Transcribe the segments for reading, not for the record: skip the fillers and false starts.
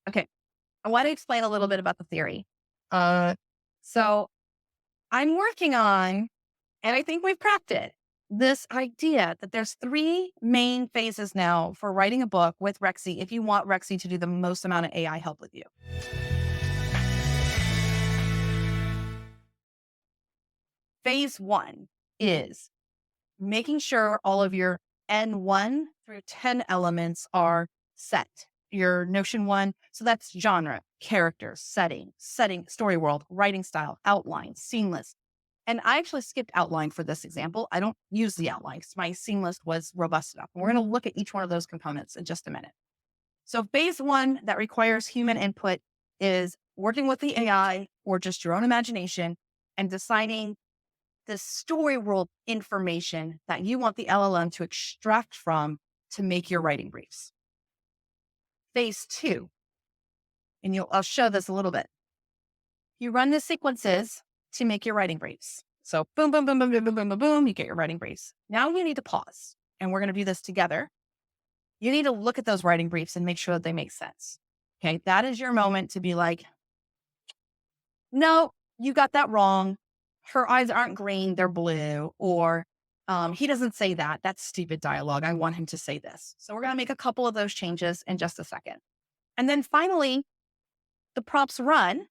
Okay. I want to explain a little bit about the theory. Uh, so I'm working on, and I think we've cracked it, this idea that there's three main phases now for writing a book with Rexy if you want Rexy to do the most amount of AI help with you. Phase one is making sure all of your N1 through 10 elements are set. Your Notion one, so that's genre, characters, setting, story world, writing style, outline, seamless. And I actually skipped outline for this example. I don't use the outline because my seamless was robust enough. And we're going to look at each one of those components in just a minute. So phase one that requires human input is working with the AI or just your own imagination and deciding the story world information that you want the LLM to extract from to make your writing briefs. Phase two, and I'll show this a little bit. You run the sequences to make your writing briefs. So boom, boom, boom, boom, boom, boom, boom, boom, boom, you get your writing briefs. Now you need to pause, and we're going to do this together. You need to look at those writing briefs and make sure that they make sense. Okay, that is your moment to be like, no, you got that wrong. Her eyes aren't green, they're blue. Or he doesn't say that. That's stupid dialogue. I want him to say this. So we're going to make a couple of those changes in just a second. And then finally, the prompts run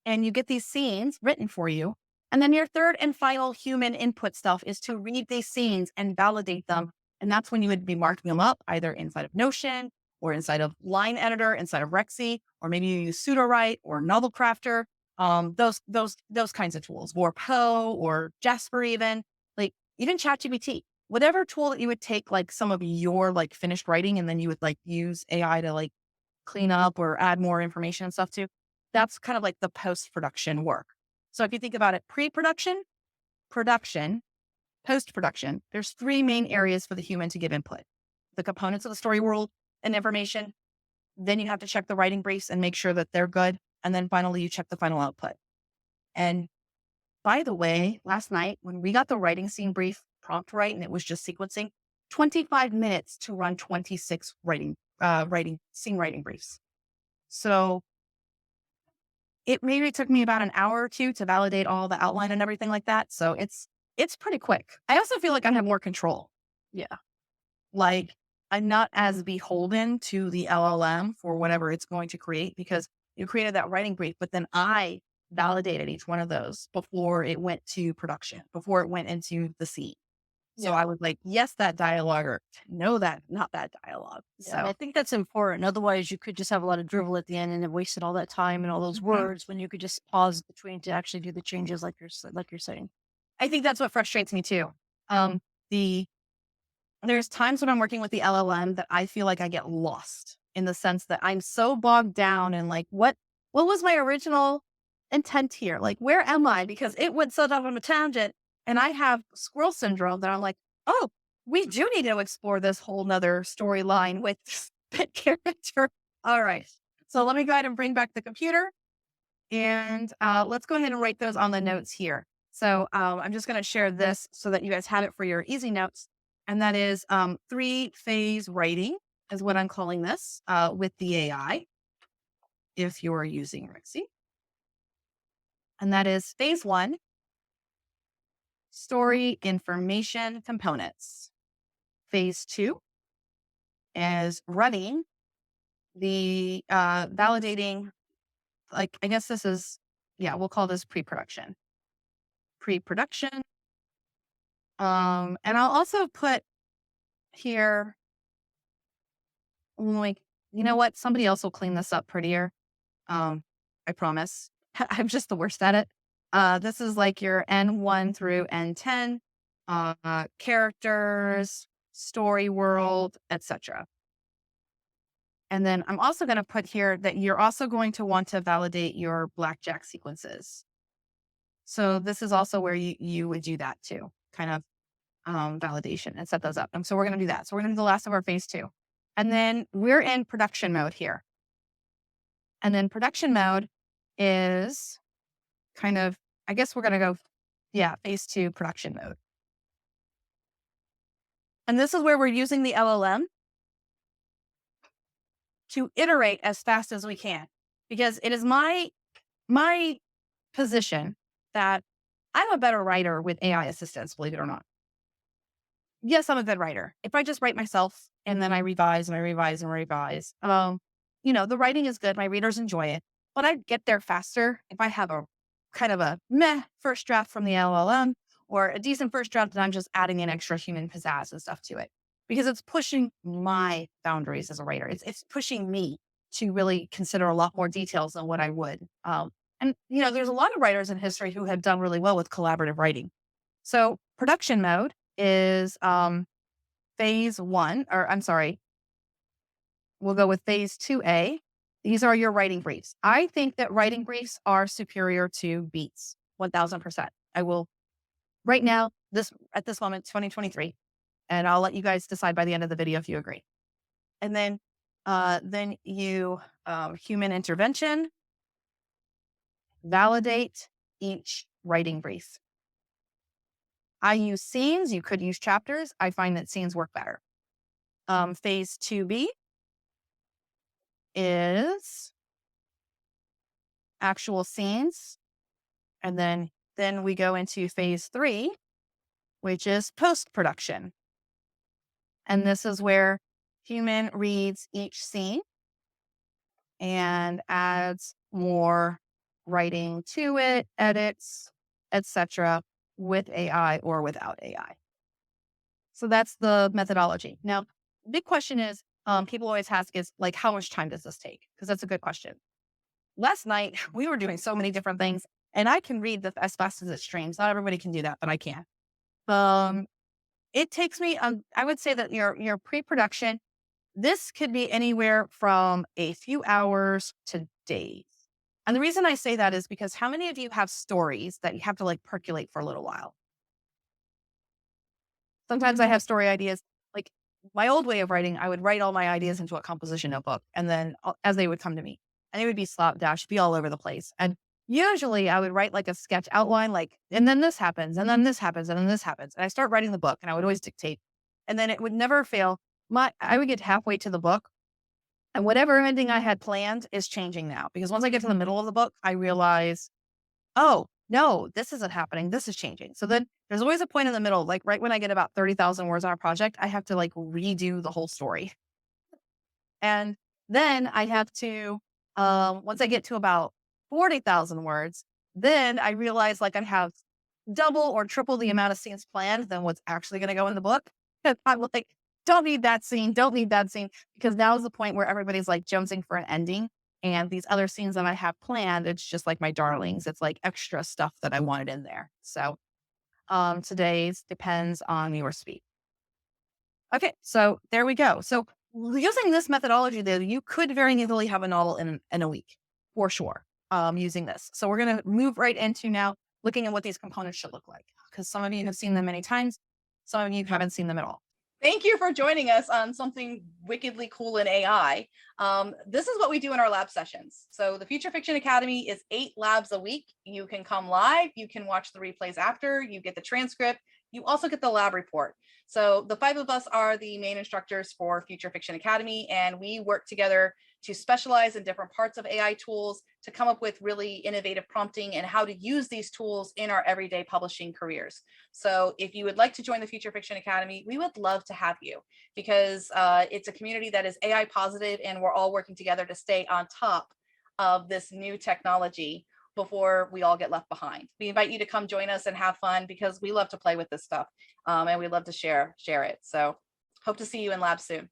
and you get these scenes written for you. And then your third and final human input stuff is to read these scenes and validate them. And that's when you would be marking them up either inside of Notion or inside of Line Editor, inside of Rexy, or maybe you use Pseudowrite or Novel Crafter. Those kinds of tools, or Poe or Jasper, even ChatGPT, whatever tool that you would take like some of your like finished writing and then you would like use AI to like clean up or add more information and stuff to. That's kind of like the post-production work. So if you think about it, pre-production, production, post-production, there's three main areas for the human to give input. The components of the story world and information. Then you have to check the writing briefs and make sure that they're good. And then finally, you check the final output. And by the way, last night when we got the writing scene brief prompt right, and it was just sequencing, 25 minutes to run 26 scene writing briefs. So it maybe took me about an hour or two to validate all the outline and everything like that. So it's pretty quick. I also feel like I have more control. Yeah. Like I'm not as beholden to the LLM for whatever it's going to create because you created that writing brief, but then I validated each one of those before it went to production, before it went into the scene. So Yeah. I was like, yes, that dialogue, or no, that, not that dialogue. Yeah. And I think that's important. Otherwise, you could just have a lot of drivel at the end and it wasted all that time and all those words when you could just pause between to actually do the changes like you're saying. I think that's what frustrates me too. Um, there's times when I'm working with the LLM that I feel like I get lost in the sense that I'm so bogged down and like, what was my original intent here? Like, where am I? Because it went so off on a tangent and I have squirrel syndrome that I'm like, oh, we do need to explore this whole nother storyline with this pet character. All right. So let me go ahead and bring back the computer and let's go ahead and write those on the notes here. So I'm just going to share this so that you guys have it for your easy notes. And that is 3-phase writing is what I'm calling this with the AI if you are using Rexy. And that is phase one, story information components. Phase two is running the validating, like, I guess this is, we'll call this pre-production. Pre-production. And I'll also put here, like, you know what? Somebody else will clean this up prettier. I promise. I'm just the worst at it. This is like your N1 through N10, characters, story world, etc. And then I'm also going to put here that you're also going to want to validate your blackjack sequences. So this is also where you would do that too, kind of validation and set those up. And so we're going to do that. So we're going to do the last of our phase two. And then we're in production mode here. And then production mode is kind of, I guess we're going to go, phase two production mode. And this is where we're using the LLM to iterate as fast as we can, because it is my position that I'm a better writer with AI assistance, believe it or not. Yes, I'm a good writer. If I just write myself and then I revise and I revise and revise, the writing is good. My readers enjoy it, but I get there faster if I have a kind of a meh first draft from the LLM or a decent first draft and I'm just adding in extra human pizzazz and stuff to it because it's pushing my boundaries as a writer. It's pushing me to really consider a lot more details than what I would. And there's a lot of writers in history who have done really well with collaborative writing. So production mode is phase one, or I'm sorry, we'll go with phase 2A. These are your writing briefs. I think that writing briefs are superior to beats, 1000%. I will, right now, at this moment, 2023, and I'll let you guys decide by the end of the video if you agree. And then you human intervention, validate each writing brief. I use scenes. You could use chapters. I find that scenes work better. Phase 2B is actual scenes. And then we go into phase 3, which is post-production. And this is where human reads each scene and adds more writing to it, edits, etc., with AI or without AI. So that's the methodology. Now, big question is, people always ask is like, how much time does this take? Because that's a good question. Last night, we were doing so many different things, and I can read as fast as it streams. Not everybody can do that, but I can. It takes me, I would say that your pre-production, this could be anywhere from a few hours to days. And the reason I say that is because how many of you have stories that you have to like percolate for a little while? Sometimes I have story ideas. Like my old way of writing, I would write all my ideas into a composition notebook, and then as they would come to me, and they would be slapdash, be all over the place. And usually I would write like a sketch outline, like, and then this happens, and then this happens, and then this happens. And I start writing the book, and I would always dictate, and then it would never fail. I would get halfway to the book, and whatever ending I had planned is changing now. Because once I get to the middle of the book, I realize, oh, no, this isn't happening. This is changing. So then there's always a point in the middle, like right when I get about 30,000 words on a project, I have to like redo the whole story. And then I have to, once I get to about 40,000 words, then I realize like I have double or triple the amount of scenes planned than what's actually going to go in the book. And I'm like, don't need that scene, don't need that scene, because now is the point where everybody's like jonesing for an ending. And these other scenes that I have planned, it's just like my darlings. It's like extra stuff that I wanted in there. So today's depends on your speed. Okay, so there we go. So using this methodology, though, you could very easily have a novel in a week, for sure, using this. So we're going to move right into now looking at what these components should look like, because some of you have seen them many times. Some of you haven't seen them at all. Thank you for joining us on something wickedly cool in AI. This is what we do in our lab sessions. So the Future Fiction Academy is 8 labs a week. You can come live, you can watch the replays after, you get the transcript, you also get the lab report. So the 5 of us are the main instructors for Future Fiction Academy, and we work together to specialize in different parts of AI tools to come up with really innovative prompting and how to use these tools in our everyday publishing careers. So if you would like to join the Future Fiction Academy, we would love to have you, because it's a community that is AI positive, and we're all working together to stay on top of this new technology before we all get left behind. We invite you to come join us and have fun, because we love to play with this stuff, and we love to share it. So hope to see you in lab soon.